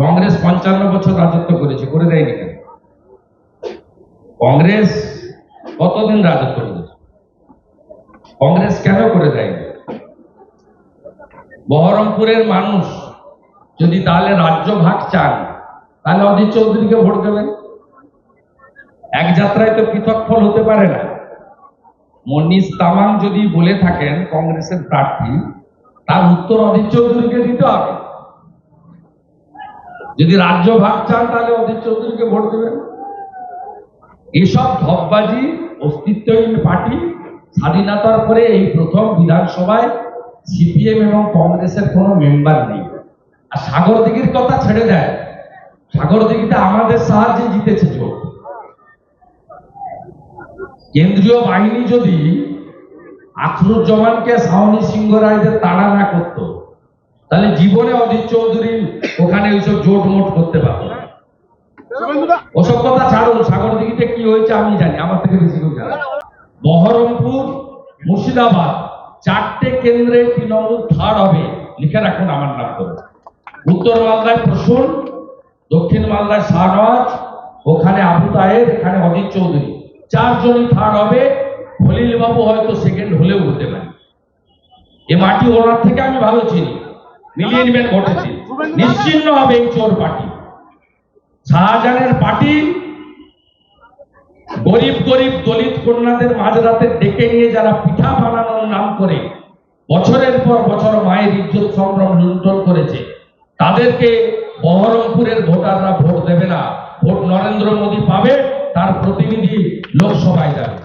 কংগ্রেস 55 বছর রাজত্ব করেছে, করে দেয়নি কেন? কংগ্রেস কতদিন রাজত্ব করেছে? কংগ্রেস কেন করে দেয়নি? বহরমপুরের মানুষ যদি তাহলে রাজ্য ভাগ চান, তাহলে অধীর চৌধুরীকে ভোট দেবেন। এক যাত্রায় তো পৃথক ফল হতে পারে না। মনিশ তামাং যদি বলে থাকেন কংগ্রেসের প্রার্থী, তার উত্তর অধীর চৌধুরীকে দিতে হবে। যদি রাজ্য ভাগ চান তাহলে অধীর চৌধুরীকে ভোট দেবেন। এসব ঢপবাজি, অস্তিত্বহীন পার্টি। স্বাধীনতার পরে এই প্রথম বিধানসভায় সিপিএম এবং কংগ্রেসের কোনো মেম্বার নেই। আর সাগরদিঘির কথা ছেড়ে দেয়, সাগরদিঘিতে আমাদের সাহায্যে জিতেছে ভোট। কেন্দ্রীয় বাহিনী যদি আখরুজ্জামানকে সাউনি সিংহ রায়দের তাড়া না করত, তাহলে জীবনে অধীর চৌধুরী ওখানে ওইসব জোট মোট করতে পারত না। ওসব কথা ছাড়ুন, সাগরদিঘিতে কি হয়েছে আমি জানি, আমার থেকে বেশি কেউ জানে। বহরমপুর, মুর্শিদাবাদ, 4টে কেন্দ্রে তৃণমূল থার্ড হবে, লিখে রাখুন আমার নাম করে। উত্তর মালদায় প্রসূন, দক্ষিণ মালদায় শাহনওয়াজ, ওখানে আবু তাহের, এখানে অধীর চৌধুরী, 4 জনই থার্ড হবে। খলিল বাবু হয়তো সেকেন্ড হলেও হতে পারে। এ মাটি ওনার থেকে আমি ভালো চিনি, মিলিয়ে নেবেন ঘটেছে। নিশ্চিন্ন হবে এই চোর পার্টি। শাহজাহানের পার্টি গরিব গরিব দলিত কন্যাদের মাঝরাতে ডেকে নিয়ে যারা পিঠা বানানোর নাম করে বছরের পর বছর মায়ের ইজ্জত সম্ভ্রম লুণ্ঠন করেছে, তাদেরকে বহরমপুরের ভোটাররা ভোট দেবে না। ভোট নরেন্দ্র মোদী পাবে, তার প্রতিনিধি লোকসভায় যাবে।